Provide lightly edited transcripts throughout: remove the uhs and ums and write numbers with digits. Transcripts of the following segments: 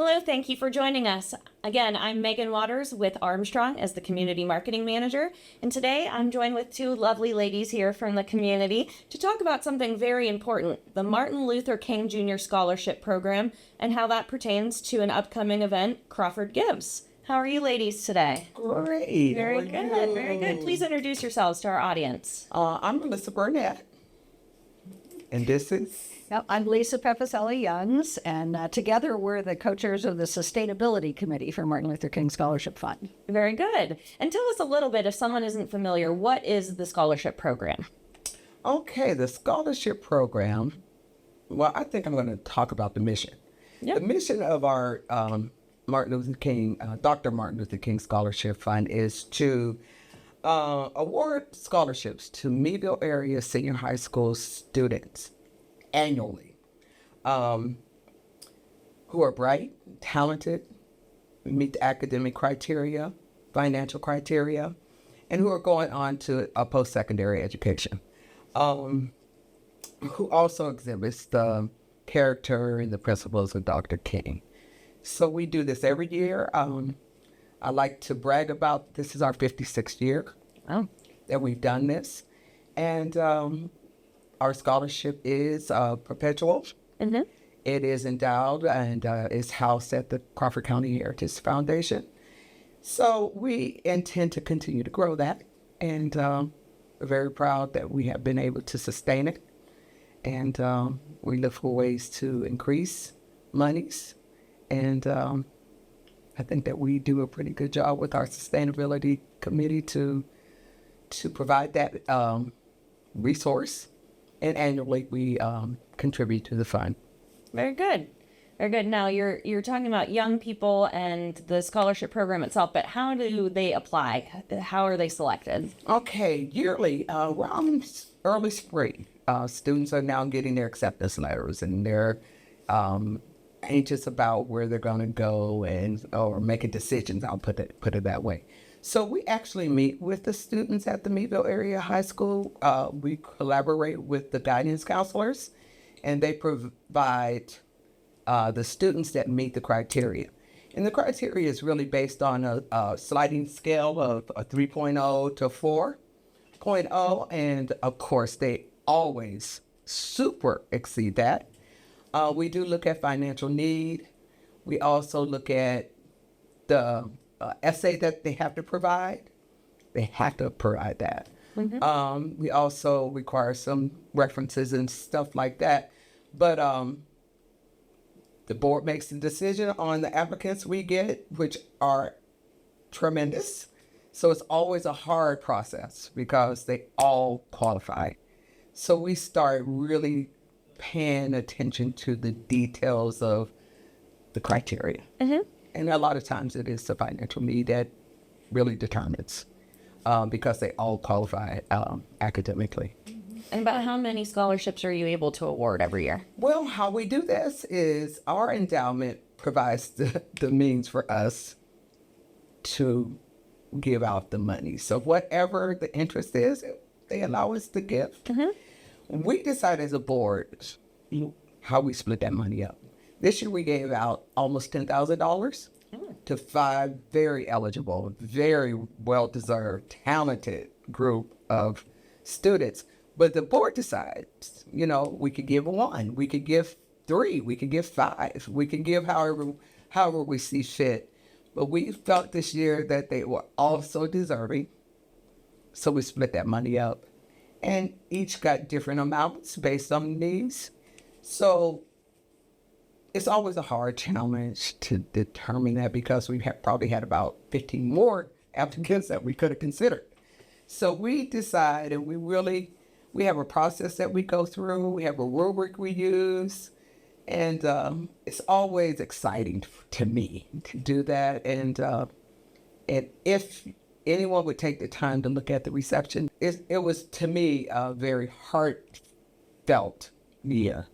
Hello, thank you for joining us. Again, I'm Megan Waters with Armstrong as the Community Marketing Manager, and today I'm joined with two lovely ladies here from the community to talk about something very important, the Martin Luther King Jr. Scholarship Program, and how that pertains to an upcoming event, Crawford Gives. How are you ladies today? Great. Very good, very good. Please introduce yourselves to our audience. I'm Melissa Burnett. And this is? Yep, I'm Lisa Pepicelli Youngs, and together we're the co-chairs of the Sustainability Committee for Martin Luther King Scholarship Fund. Very good. And tell us a little bit, if someone isn't familiar, what is the scholarship program? Okay, the scholarship program. Well, I think I'm going to talk about the mission. Yep. The mission of our Martin Luther King, Dr. Martin Luther King Scholarship Fund is to award scholarships to Meadville area senior high school students annually, who are bright, talented, meet the academic criteria, financial criteria, and who are going on to a post-secondary education, who also exhibits the character and the principles of Dr. King. So we do this every year. I like to brag about this is our 56th year that we've done this. And our scholarship is perpetual. Mm-hmm. It is endowed and is housed at the Crawford County Heritage Foundation. So we intend to continue to grow that. And we're very proud that we have been able to sustain it. And we look for ways to increase monies. And I think that we do a pretty good job with our sustainability committee to provide that resource. And annually, we contribute to the fund. Very good. Very good. Now, you're talking about young people and the scholarship program itself, but how do they apply? How are they selected? Okay, yearly, around early spring, students are now getting their acceptance letters, and they're anxious about where they're going to go or making decisions. I'll put it that way. So we actually meet with the students at the Meadville area high school. We collaborate with the guidance counselors, and they provide the students that meet the criteria. And the criteria is really based on a sliding scale of a 3.0 to 4.0. And of course, they always super exceed that. We do look at financial need. We also look at the essay that they have to provide. They have to provide that. Mm-hmm. We also require some references and stuff like that. But the board makes the decision on the applicants we get, which are tremendous. So it's always a hard process because they all qualify. So we start really paying attention to the details of the criteria. Mm-hmm. And a lot of times it is the financial need that really determines because they all qualify academically. And about how many scholarships are you able to award every year? Well, how we do this is our endowment provides the means for us to give out the money. So whatever the interest is, they allow us to give. Mm-hmm. We decide as a board how we split that money up. This year we gave out almost $10,000 to 5 very eligible, very well-deserved, talented group of students. But the board decides, we could give 1, we could give 3, we could give 5, we can give however we see fit. But we felt this year that they were also deserving, so we split that money up. And each got different amounts based on needs. So it's always a hard challenge to determine that because we have probably had about 15 more applicants that we could have considered. So we decide, and we have a process that we go through. We have a rubric we use, and it's always exciting to me to do that. And if anyone would take the time to look at the reception, it was to me a very heartfelt year.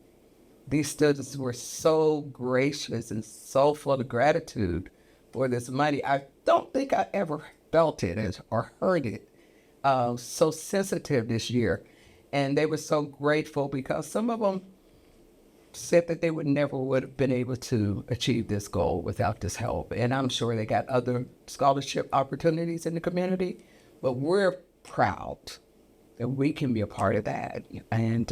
These students were so gracious and so full of gratitude for this money. I don't think I ever felt it or heard it so sensitive this year. And they were so grateful because some of them said that they would have been able to achieve this goal without this help. And I'm sure they got other scholarship opportunities in the community, but we're proud that we can be a part of that. And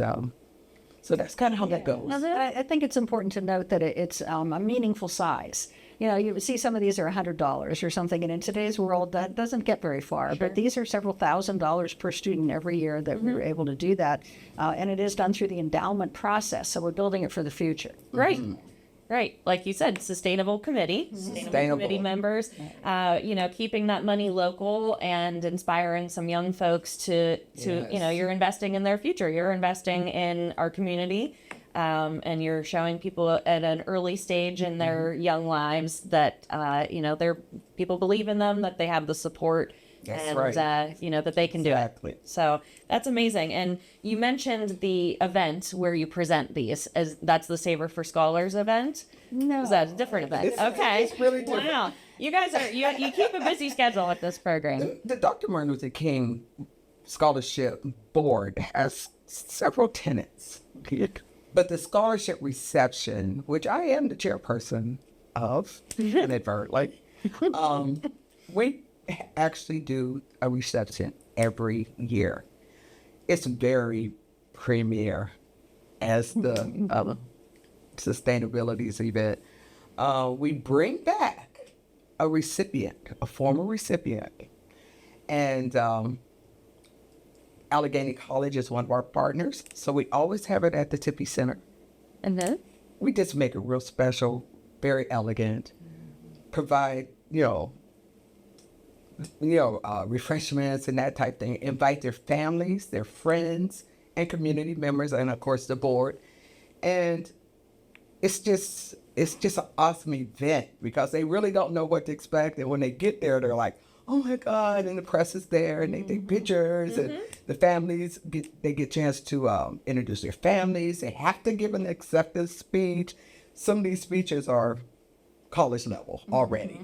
so that's kind of how that goes. I think it's important to note that it's a meaningful size. You know, you see some of these are $100 or something, and in today's world, that doesn't get very far. Sure. But these are several $1,000s per student every year that we're able to do that. And it is done through the endowment process, so we're building it for the future. Right. Right. Like you said, sustainable committee, sustainable committee members, keeping that money local and inspiring some young folks to you're investing in their future. You're investing in our community. And you're showing people at an early stage in their young lives that, people believe in them, that they have the support, that they can do it. So that's amazing. And you mentioned the event where you present these, as that's the Savor for Scholars event. No. Is that a different event? It's really different. Wow. You guys you keep a busy schedule at this program. The Dr. Martin Luther King Scholarship Board has several tenets. But the scholarship reception, which I am the chairperson of, inadvertently, we actually do a reception every year. It's very premier as the sustainability event. We bring back a former recipient, and Allegheny College is one of our partners, so we always have it at the Tippy Center. And then? We just make it real special, very elegant, provide, refreshments and that type thing, invite their families, their friends, and community members, and of course the board. And it's just an awesome event because they really don't know what to expect, and when they get there, they're like, oh my God, and the press is there, and they take pictures, and the families get a chance to introduce their families. They have to give an acceptance speech. Some of these speeches are college level already.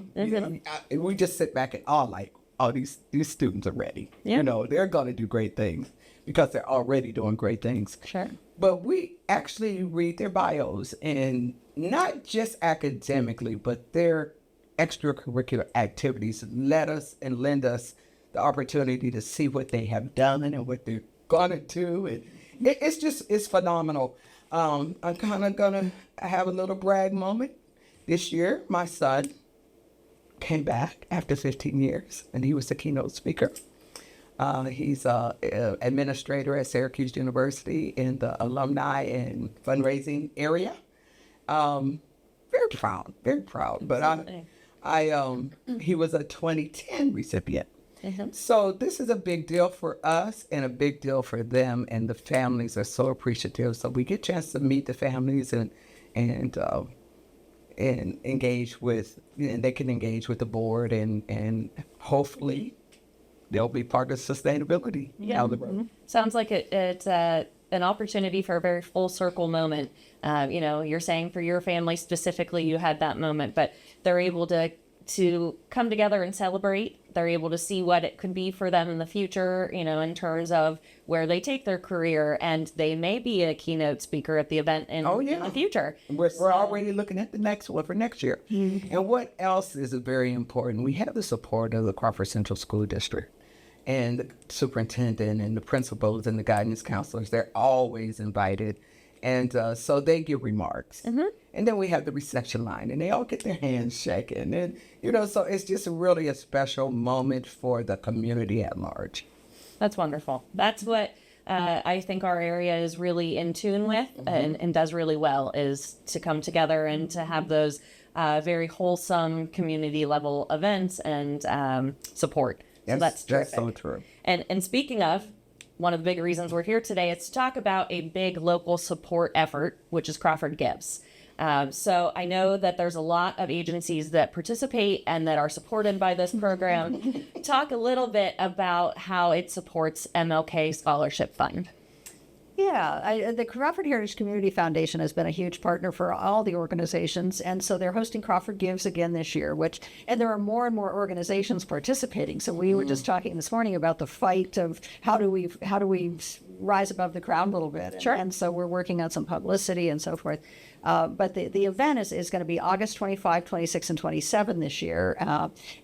We just sit back and these students are ready. Yeah. They're going to do great things because they're already doing great things. Sure. But we actually read their bios, and not just academically, but their extracurricular activities lend us the opportunity to see what they have done and what they're gonna do, and it's phenomenal. I'm kind of gonna have a little brag moment. This year, my son came back after 15 years, and he was the keynote speaker. He's an administrator at Syracuse University in the alumni and fundraising area. Very proud. But he was a 2010 recipient. So this is a big deal for us and a big deal for them, and the families are so appreciative. So we get a chance to meet the families and engage with, and they can engage with the board, and hopefully they'll be part of sustainability down the road. Sounds like it's an opportunity for a very full circle moment. You're saying for your family specifically, you had that moment, but they're able to come together and celebrate. They're able to see what it could be for them in the future, in terms of where they take their career, and they may be a keynote speaker at the event in the future. We're already looking at the next one for next year. And what else is very important? We have the support of the Crawford Central School District, and the superintendent and the principals and the guidance counselors. They're always invited. And so they give remarks. And then we have the reception line, and they all get their hands shaken. And, so it's just really a special moment for the community at large. That's wonderful. That's what I think our area is really in tune with and does really well, is to come together and to have those very wholesome community level events and support. So that's terrific. That's so true. And speaking of, one of the big reasons we're here today is to talk about a big local support effort, which is Crawford Gives. So I know that there's a lot of agencies that participate and that are supported by this program. Talk a little bit about how it supports MLK Scholarship Fund. Yeah, the Crawford Heritage Community Foundation has been a huge partner for all the organizations, and so they're hosting Crawford Gives again this year. And there are more and more organizations participating. So we were just talking this morning about the fight of how do we rise above the crowd a little bit. Sure. And so we're working on some publicity and so forth. But the event is going to be August 25, 26, and 27 this year.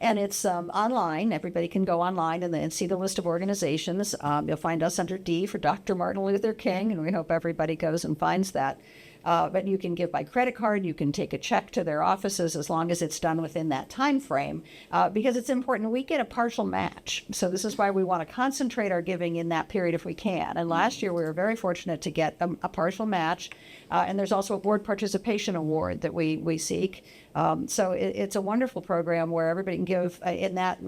And it's online. Everybody can go online and see the list of organizations. You'll find us under D for Dr. Martin Luther King, and we hope everybody goes and finds that. But you can give by credit card. You can take a check to their offices as long as it's done within that time frame, because it's important. We get a partial match. So this is why we want to concentrate our giving in that period if we can. And last year we were very fortunate to get a partial match. And there's also a board participation award that we seek. So it's a wonderful program where everybody can give in that,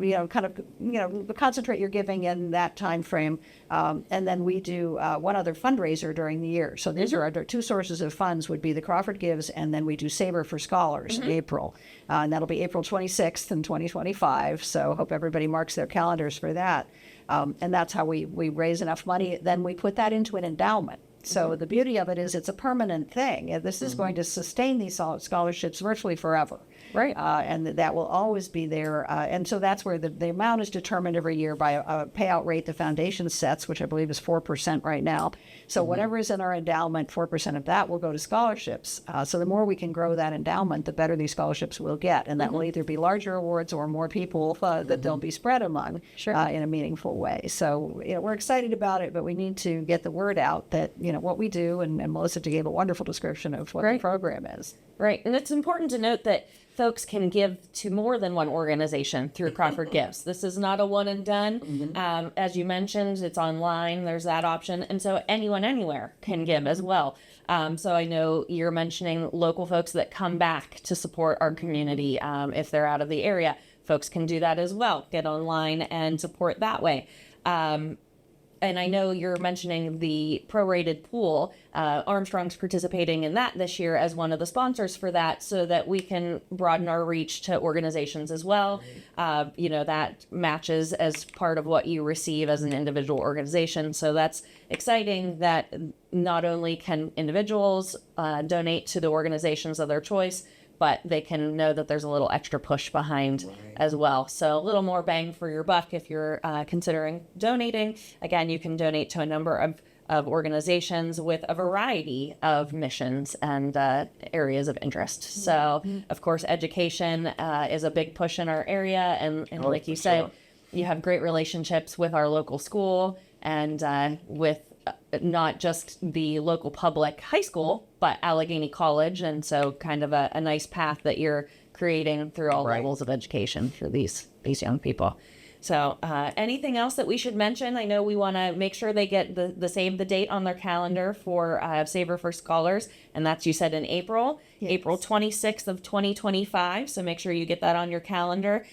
concentrate your giving in that time frame. And then we do one other fundraiser during the year. So these are our two sources of funds would be the Crawford Gives, and then we do Saber for Scholars in April. And that'll be April 26th in 2025. So hope everybody marks their calendars for that. And that's how we raise enough money. Then we put that into an endowment. So the beauty of it is it's a permanent thing. This is going to sustain these scholarships virtually forever. Right. And that will always be there. And so that's where the amount is determined every year by a payout rate the foundation sets, which I believe is 4% right now. So whatever is in our endowment, 4% of that will go to scholarships. So the more we can grow that endowment, the better these scholarships will get. And that will either be larger awards or more people that they'll be spread among in a meaningful way. So we're excited about it, but we need to get the word out that, what we do. And Melissa gave a wonderful description of what the program is. Right. And it's important to note that folks can give to more than one organization through Crawford Gives. This is not a one and done. As you mentioned, it's online. There's that option. And so anyone, anywhere can give as well. So I know you're mentioning local folks that come back to support our community. If they're out of the area, folks can do that as well. Get online and support that way. And I know you're mentioning the prorated pool. Armstrong's participating in that this year as one of the sponsors for that, so that we can broaden our reach to organizations as well. That matches as part of what you receive as an individual organization. So that's exciting that not only can individuals donate to the organizations of their choice, but they can know that there's a little extra push behind as well. So a little more bang for your buck if you're considering donating. Again, you can donate to a number of organizations with a variety of missions and areas of interest. So, of course, education is a big push in our area. And like you said, you have great relationships with our local school and with not just the local public high school, but Allegheny College. And so kind of a nice path that you're creating through all levels of education for these young people. So anything else that we should mention? I know we want to make sure they get the save the date on their calendar for Saver for Scholars. And that's, you said, in April, April 26th of 2025. So make sure you get that on your calendar.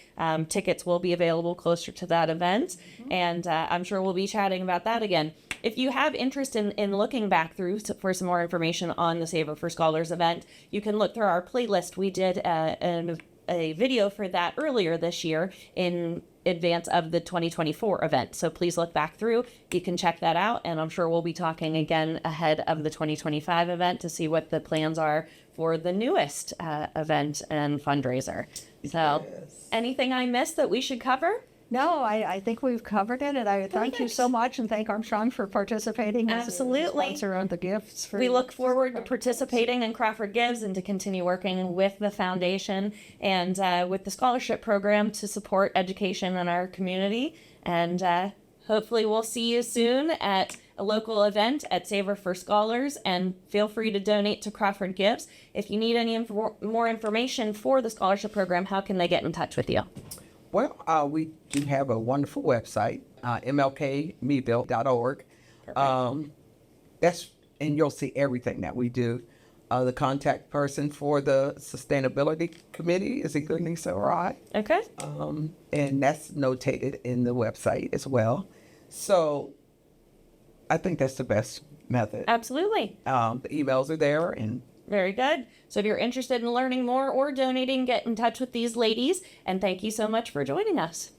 Tickets will be available closer to that event. And I'm sure we'll be chatting about that again. If you have interest in looking back through for some more information on the Saver for Scholars event, you can look through our playlist. We did a video for that earlier this year in advance of the 2024 event. So please look back through. You can check that out. And I'm sure we'll be talking again ahead of the 2025 event to see what the plans are for the newest event and fundraiser. So anything I missed that we should cover? No, I think we've covered it, and I thank you so much, and thank Armstrong for participating. Absolutely. As a sponsor of the gifts. We look forward to participating in Crawford Gives and to continue working with the foundation and with the scholarship program to support education in our community. And hopefully we'll see you soon at a local event at Saver for Scholars, and feel free to donate to Crawford Gives. If you need any more information for the scholarship program, how can they get in touch with you? Well, we do have a wonderful website, MLKmeadville.org. And you'll see everything that we do. The contact person for the Sustainability Committee is Lisa Rye. Okay. And that's notated in the website as well. So I think that's the best method. Absolutely. The emails are there, and very good. So if you're interested in learning more or donating, get in touch with these ladies. And thank you so much for joining us.